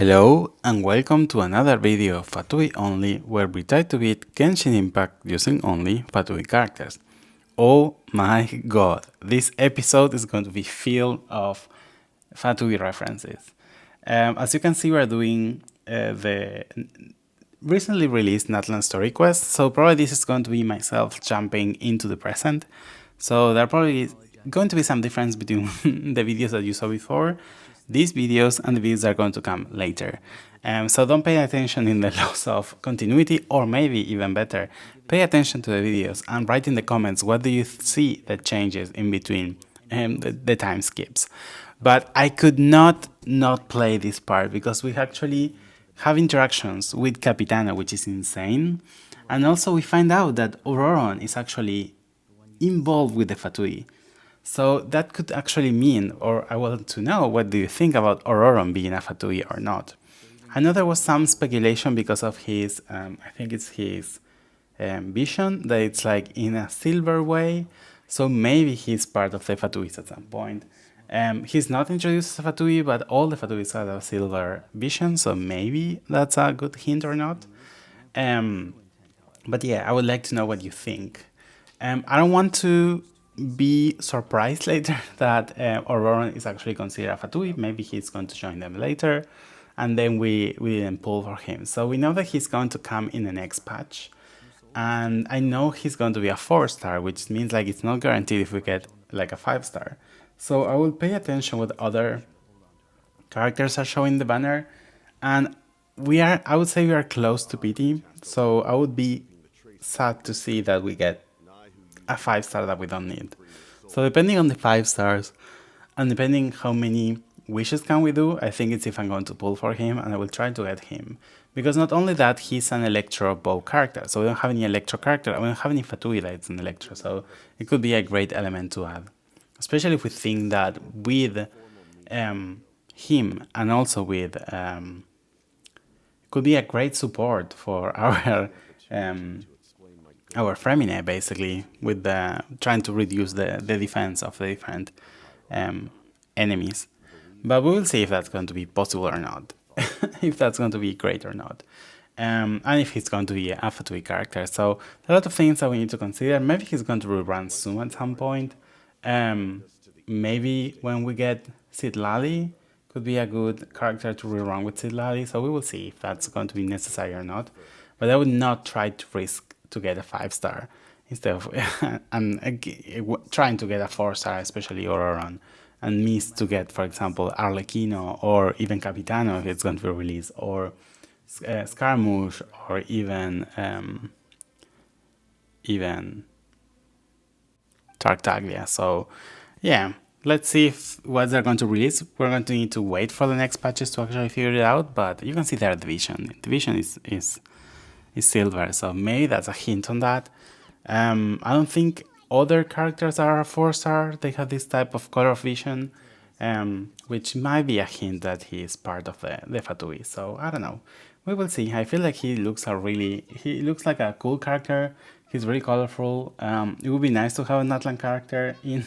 Hello and welcome to another video of Fatui Only, where we try to beat Genshin Impact using only Fatui characters. Oh my god, this episode is going to be filled of Fatui references. As you can see, we're doing the recently released Natlan story quest, so probably this is going to be myself jumping into the present. So there are probably going to be some difference between the videos that you saw before, these videos, and the videos that are going to come later. So don't pay attention in the loss of continuity, or maybe even better, pay attention to the videos and write in the comments what do you see that changes in between the time skips. But I could not play this part because we actually have interactions with Capitano, which is insane. And also we find out that Ororon is actually involved with the Fatui. So that could actually mean, or I want to know, what do you think about Ororon being a Fatui or not? I know there was some speculation because of his, I think it's his vision, that it's like in a silver way. So maybe he's part of the Fatuis at some point. He's not introduced as a Fatui, but all the Fatuis have a silver vision, so maybe that's a good hint or not. But yeah, I would like to know what you think. I don't want to be surprised later that Ororon is actually considered a Fatui. Maybe he's going to join them later, and then we didn't pull for him. So we know that he's going to come in the next patch, and I know he's going to be a 4-star, which means like it's not guaranteed if we get like a 5-star. So I will pay attention what other characters are showing the banner, and I would say we are close to PT, so I would be sad to see that we get a 5-star that we don't need. So depending on the 5 stars, and depending how many wishes can we do, I think it's if I'm going to pull for him, and I will try to get him. Because not only that, he's an Electro bow character, so we don't have any Electro character, and we don't have any Fatui that's an Electro, so it could be a great element to add. Especially if we think that with him and also with could be a great support for our Femine, basically, with the trying to reduce the defense of the different enemies. But we will see if that's going to be possible or not, if that's going to be great or not, and if he's going to be a Fatui character. So a lot of things that we need to consider. Maybe he's going to rerun soon at some point. Maybe when we get Citlali, could be a good character to rerun with Citlali, so we will see if that's going to be necessary or not. But I would not try to risk to get a 5-star instead of trying to get a 4-star, especially Ororon, and miss to get, for example, Arlecchino or even Capitano if it's going to be released, or Scaramouche, or even Tartaglia. So yeah, let's see what they're going to release. We're going to need to wait for the next patches to actually figure it out, but you can see their division. Division is silver, so maybe that's a hint on that. I don't think other characters are a 4-star. They have this type of color of vision, which might be a hint that he is part of the Fatui. So I don't know. We will see. I feel like he looks like a cool character. He's very colorful. It would be nice to have a Natlan character in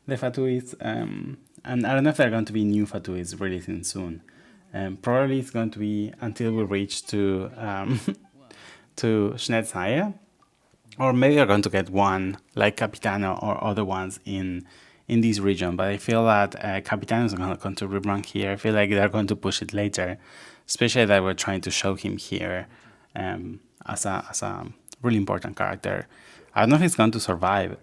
the Fatuis. And I don't know if there are going to be new Fatuis releasing soon. Probably it's going to be until we reach to Schnetznaya, or maybe we're going to get one like Capitano or other ones in this region. But I feel that Capitano is going to rerun here. I feel like they're going to push it later, especially that we're trying to show him here as a really important character. I don't know if he's going to survive.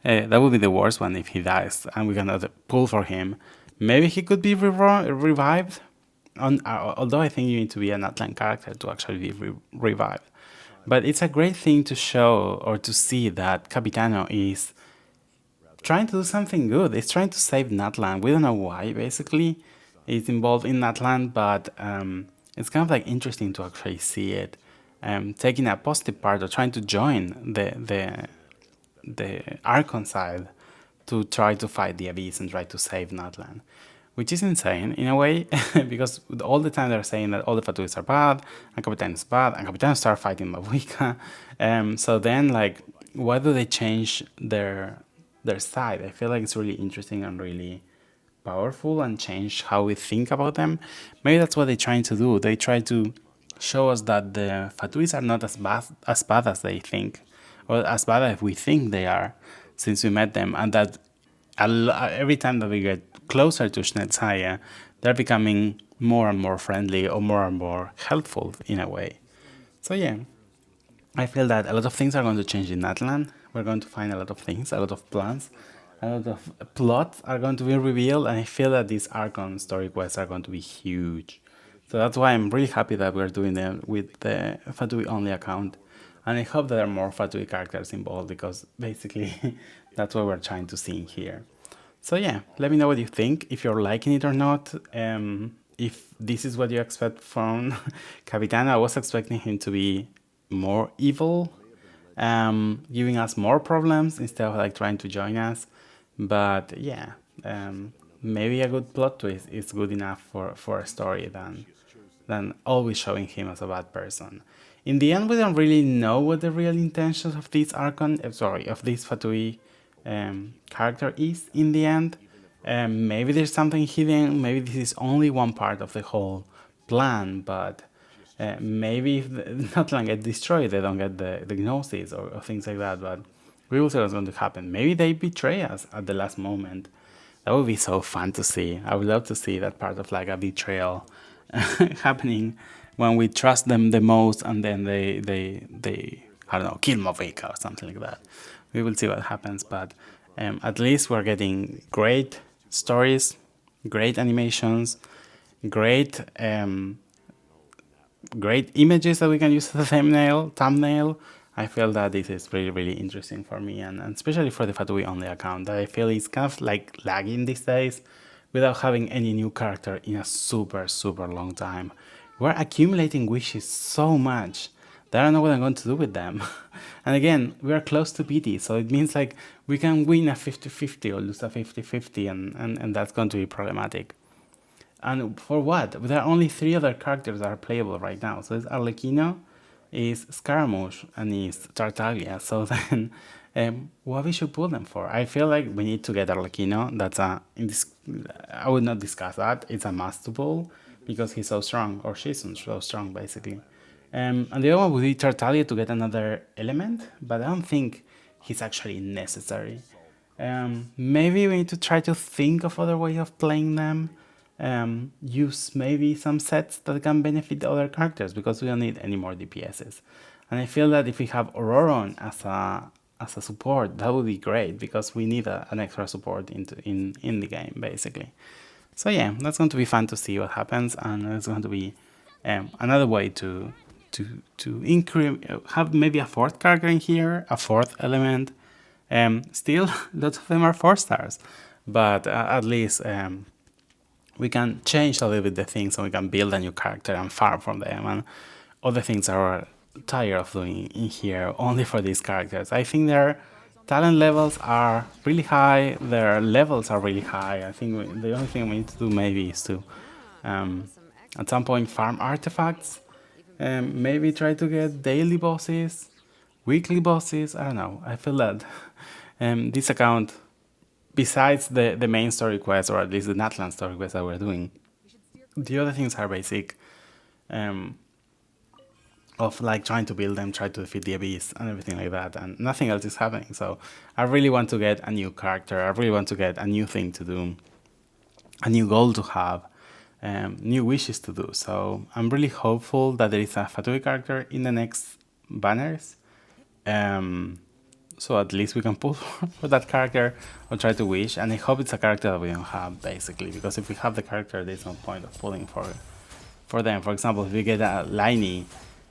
That would be the worst one if he dies and we cannot pull for him. Maybe he could be revived. Although I think you need to be an Natlan character to actually be revived. But it's a great thing to show or to see that Capitano is trying to do something good. It's trying to save Natlan. We don't know why, basically. It's involved in Natlan, but it's kind of like interesting to actually see it. Taking a positive part or trying to join the Archon side to try to fight the Abyss and try to save Natlan. Which is insane in a way, because all the time they're saying that all the Fatuis are bad, and Capitano is bad, and Capitano start fighting Mabuika. So then, like, why do they change their side? I feel like it's really interesting and really powerful and change how we think about them. Maybe that's what they're trying to do. They try to show us that the Fatuis are not as bad as they think, or as bad as we think they are since we met them, and that every time that we get closer to Schnellzaya, they're becoming more and more friendly or more helpful in a way. So yeah, I feel that a lot of things are going to change in Natlan. We're going to find a lot of things, a lot of plans, a lot of plots are going to be revealed, and I feel that these Archon story quests are going to be huge. So that's why I'm really happy that we're doing them with the Fatui Only account. And I hope there are more Fatui characters involved, because basically that's what we're trying to see here. So yeah, let me know what you think, if you're liking it or not. If this is what you expect from Capitano. I was expecting him to be more evil, giving us more problems instead of like trying to join us. But yeah, maybe a good plot twist is good enough for a story than always showing him as a bad person. In the end, we don't really know what the real intentions of this Archon, of this Fatui character is in the end. Maybe there's something hidden, maybe this is only one part of the whole plan, but maybe if Natlan get destroyed, they don't get the Gnosis or things like that, but we will see what's going to happen. Maybe they betray us at the last moment. That would be so fun to see. I would love to see that part of like a betrayal happening when we trust them the most, and then they I don't know, kill Movika or something like that. We will see what happens, but at least we're getting great stories, great animations, great great images that we can use as a thumbnail. I feel that this is really interesting for me, and especially for the Fatui Only account. I feel it's kind of like lagging these days without having any new character in a super long time. We're accumulating wishes so much that I don't know what I'm going to do with them. And again, we are close to PT, so it means like we can win a 50-50 or lose a 50-50, and that's going to be problematic. And for what? There are only 3 other characters that are playable right now. So it's Arlecchino, is Scaramouche, and is Tartaglia. So then, what we should pull them for? I feel like we need to get Arlecchino. That's I would not discuss that. It's a must to pull because he's so strong, or she's so strong, basically. And the other one would be Tartaglia to get another element, but I don't think he's actually necessary. Maybe we need to try to think of other ways of playing them. Use maybe some sets that can benefit the other characters, because we don't need any more DPSs. And I feel that if we have Ororon as a support, that would be great, because we need an extra support in the game, basically. So yeah, that's going to be fun to see what happens, and it's going to be another way to have maybe a 4th character in here, a 4th element. Still, lots of them are 4 stars, but at least we can change a little bit the things, and we can build a new character and farm from them, and other things are tired of doing in here only for these characters. I think their talent levels are really high, their levels are really high. I think the only thing we need to do maybe is to at some point farm artifacts, maybe try to get daily bosses, weekly bosses. I don't know. I feel that this account, besides the main story quest, or at least the Natlan story quest that we're doing, the other things are basic, of like trying to build them, try to defeat the abyss and everything like that, and nothing else is happening. So I really want to get a new character, I really want to get a new thing to do, a new goal to have, new wishes to do. So I'm really hopeful that there is a Fatui character in the next banners. So at least we can pull for that character or try to wish, and I hope it's a character that we don't have, basically, because if we have the character, there's no point of pulling for them. For example, if we get a lyney,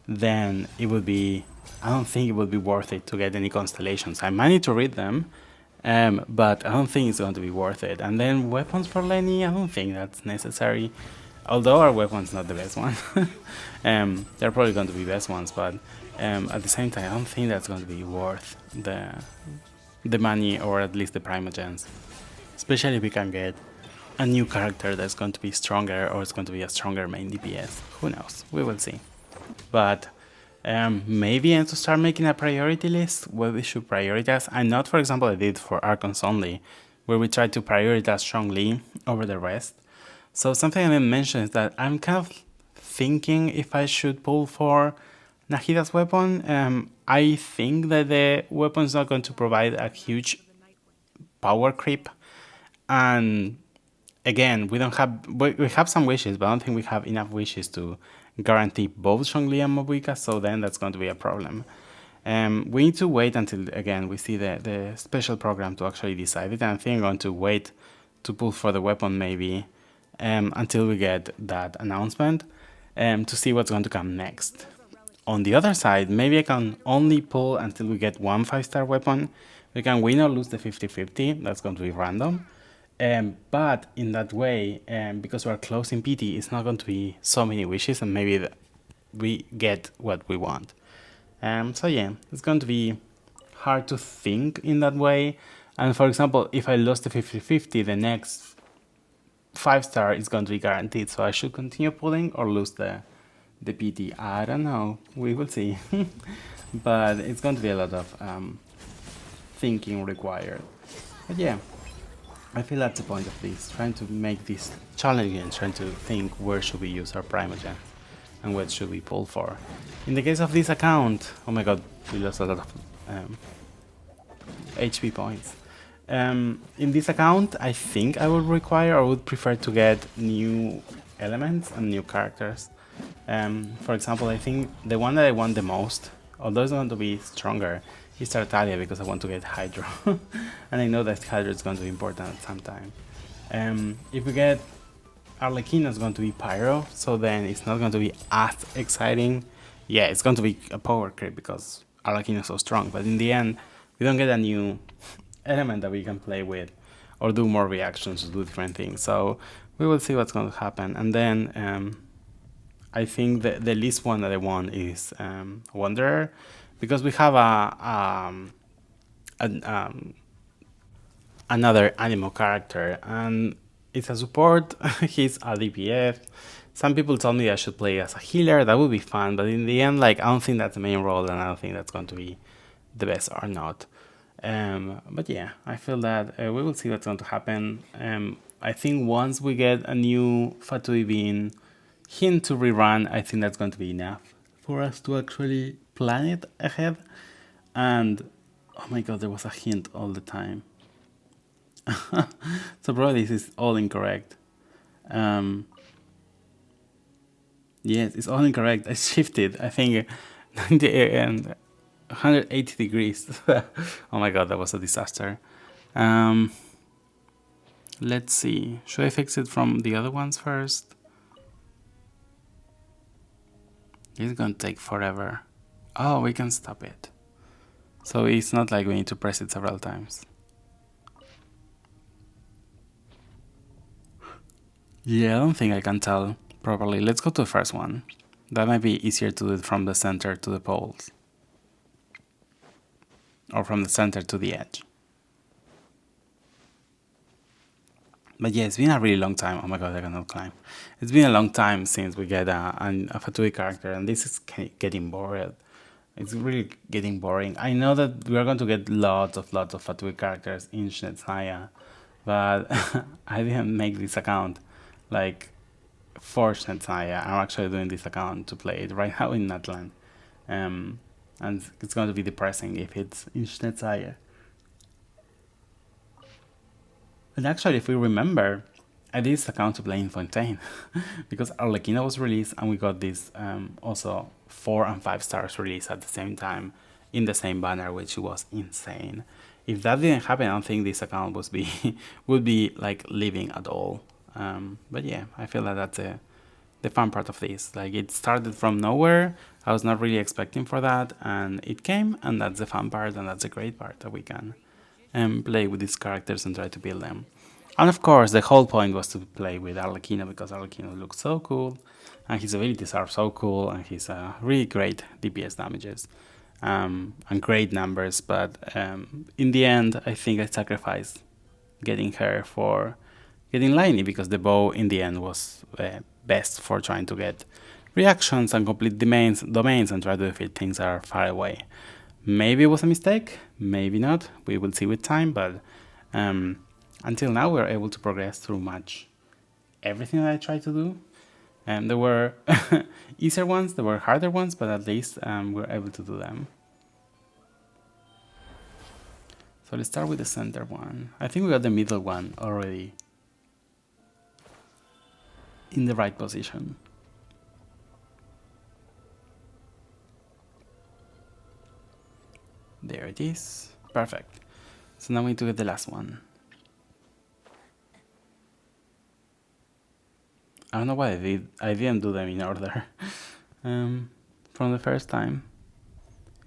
then it would be, I don't think it would be worth it to get any constellations. I might need to read them, but I don't think it's going to be worth it. And then weapons for lyney, I don't think that's necessary, although our weapon's not the best one. They're probably going to be best ones, but at the same time, I don't think that's going to be worth the money, or at least the primogens. Especially if we can get a new character that's going to be stronger, or it's going to be a stronger main DPS. Who knows? We will see. But maybe I need to start making a priority list where we should prioritize. And not, for example, I did for Archons only, where we try to prioritize strongly over the rest. So something I didn't mention is that I'm kind of thinking if I should pull for Nahida's weapon. I think that the weapon is not going to provide a huge power creep, and again, we have some wishes, but I don't think we have enough wishes to guarantee both Zhongli and Mobuika, so then that's going to be a problem. We need to wait until, again, we see the special program to actually decide it, and I think I'm going to wait to pull for the weapon maybe until we get that announcement to see what's going to come next. On the other side, maybe I can only pull until we get one 5-star weapon. We can win or lose the 50-50, that's going to be random. But in that way, because we're close in PT, it's not going to be so many wishes, and maybe we get what we want. So yeah, it's going to be hard to think in that way. And for example, if I lost the 50-50, the next 5-star is going to be guaranteed. So I should continue pulling or lose the PT. I don't know. We will see. But it's going to be a lot of thinking required. But yeah, I feel that's the point of this, trying to make this challenging, trying to think where should we use our Primogen and what should we pull for. In the case of this account, oh my god, we lost a lot of HP points. In this account, I think I would require or would prefer to get new elements and new characters. For example, I think the one that I want the most, although it's going to be stronger, is Tartaglia, because I want to get Hydro. And I know that Hydro is going to be important at some time. If we get Arlecchino, it's going to be Pyro, so then it's not going to be as exciting. Yeah, it's going to be a power creep because Arlecchino is so strong, but in the end, we don't get a new element that we can play with or do more reactions to do different things. So we will see what's going to happen. And then I think the least one that I want is Wanderer, because we have another animal character, and it's a support. He's a DPS. Some people told me I should play as a healer. That would be fun, but in the end, like, I don't think that's the main role, and I don't think that's going to be the best or not. But yeah, I feel that we will see what's going to happen. I think once we get a new Fatui being hint to rerun, I think that's going to be enough for us to actually plan it ahead. And oh my god, there was a hint all the time. So probably this is all incorrect. Yes, it's all incorrect. I shifted, I think, 90 and 180 degrees. Oh my god, that was a disaster. Let's see. Should I fix it from the other ones first? It's gonna take forever. Oh, we can stop it. So it's not like we need to press it several times. Yeah, I don't think I can tell properly. Let's go to the first one. That might be easier to do it from the center to the poles. Or from the center to the edge. But yeah, it's been a really long time. Oh my god, I cannot climb. It's been a long time since we get a Fatui character, and this is getting bored. It's really getting boring. I know that we are going to get lots of Fatui characters in Snetsnaya, but I didn't make this account like for Snetsnaya. I'm actually doing this account to play it right now in Natlan. And it's going to be depressing if it's in Snetsnaya. And actually, if we remember, I did this account to play in Fontaine because Arlecchino was released, and we got this also 4 and 5 stars released at the same time in the same banner, which was insane. If that didn't happen, I don't think this account would be like living at all. But yeah, I feel that that's the fun part of this. Like, it started from nowhere. I was not really expecting for that, and it came, and that's the fun part, and that's the great part that we can play with these characters and try to build them. And of course, the whole point was to play with Arlecchino, because Arlecchino looks so cool, and his abilities are so cool, and he's really great DPS damages and great numbers. But in the end, I think I sacrificed getting her for getting lyney, because the bow in the end was best for trying to get reactions and complete domains and try to defeat things that are far away. Maybe it was a mistake, maybe not. We will see with time, but until now we were able to progress through much everything that I tried to do. And there were easier ones, there were harder ones, but at least we were able to do them. So let's start with the center one. I think we got the middle one already in the right position. There it is. Perfect. So now we need to get the last one. I don't know why I didn't do them in order from the first time.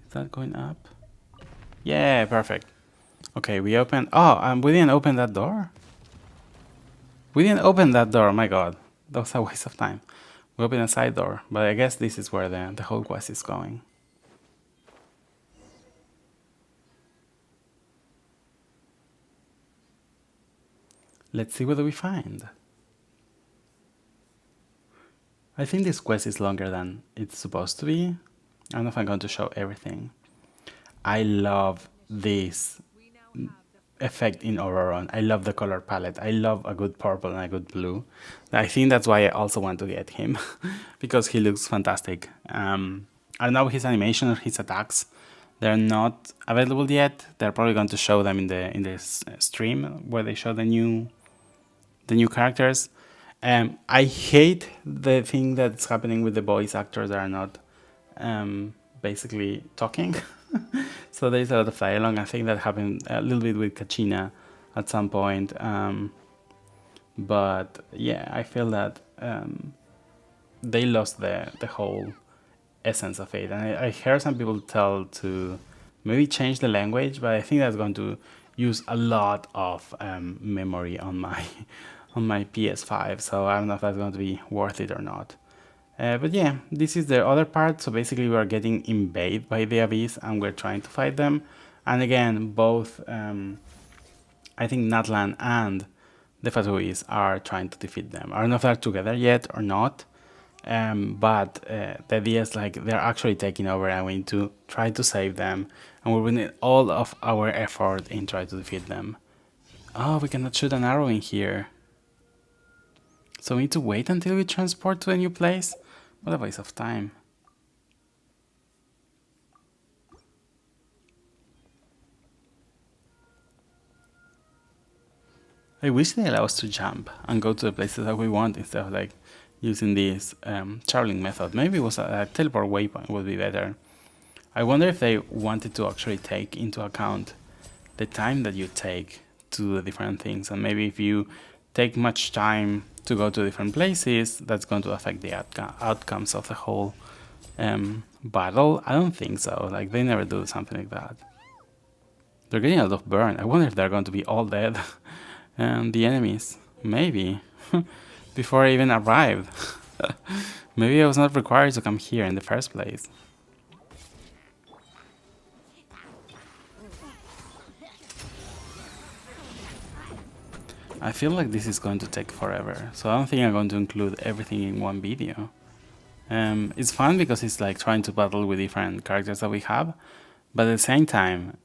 Is that going up? Yeah, perfect. Okay, we opened. Oh, we didn't open that door. We didn't open that door. My God, that was a waste of time. We opened a side door, but I guess this is where the whole quest is going. Let's see what we find. I think this quest is longer than it's supposed to be. I don't know if I'm going to show everything. I love this effect in Ororon. I love the color palette. I love a good purple and a good blue. I think that's why I also want to get him because he looks fantastic. I don't know his animation or his attacks. They're not available yet. They're probably going to show them in the stream where they show the new characters. I hate the thing that's happening with the voice actors that are not basically talking. So there's a lot of dialogue. I think that happened a little bit with Kachina at some point. But yeah, I feel that they lost the whole essence of it. And I heard some people tell to maybe change the language, but I think that's going to use a lot of memory on my PS5. So I don't know if that's going to be worth it or not. But yeah, this is the other part. So basically we are getting invaded by the Abyss and we're trying to fight them. And again, both, I think Natlan and the Fatuis are trying to defeat them. I don't know if they're together yet or not. But the idea is like they're actually taking over and we need to try to save them. And we're putting all of our effort in trying to defeat them. Oh, we cannot shoot an arrow in here. So we need to wait until we transport to a new place? What a waste of time. I wish they allow us to jump and go to the places that we want instead of like using this traveling method. Maybe it was a teleport waypoint would be better. I wonder if they wanted to actually take into account the time that you take to do the different things, and maybe if you take much time to go to different places, that's going to affect the outcomes of the whole battle. I don't think so. Like, they never do something like that. They're getting a lot of burn. I wonder if they're going to be all dead. The enemies. Maybe. Before I even arrived. Maybe I was not required to come here in the first place. I feel like this is going to take forever, so I don't think I'm going to include everything in one video. It's fun because it's like trying to battle with different characters that we have, but at the same time,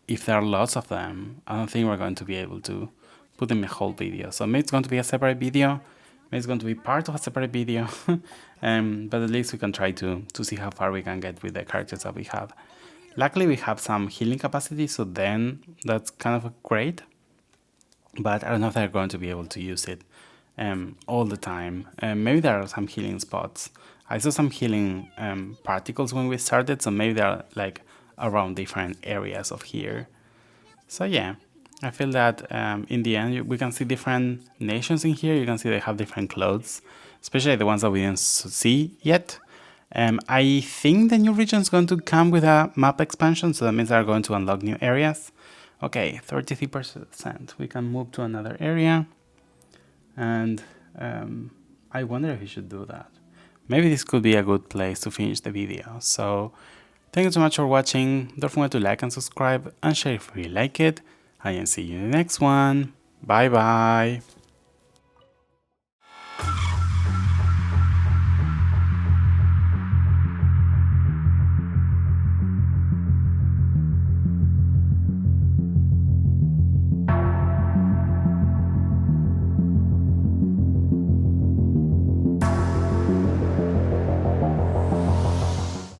if there are lots of them, I don't think we're going to be able to put them in a whole video. So maybe it's going to be a separate video, maybe it's going to be part of a separate video, but at least we can try to see how far we can get with the characters that we have. Luckily we have some healing capacity, so then that's kind of great. But I don't know if they're going to be able to use it all the time. Maybe there are some healing spots. I saw some healing particles when we started, so maybe they're like around different areas of here. So yeah, I feel that in the end we can see different nations in here. You can see they have different clothes, especially the ones that we didn't see yet. I think the new region is going to come with a map expansion, so that means they're going to unlock new areas. Okay, 33%. We can move to another area. And I wonder if we should do that. Maybe this could be a good place to finish the video. So, thank you so much for watching. Don't forget to like and subscribe and share if you like it. And see you in the next one. Bye bye.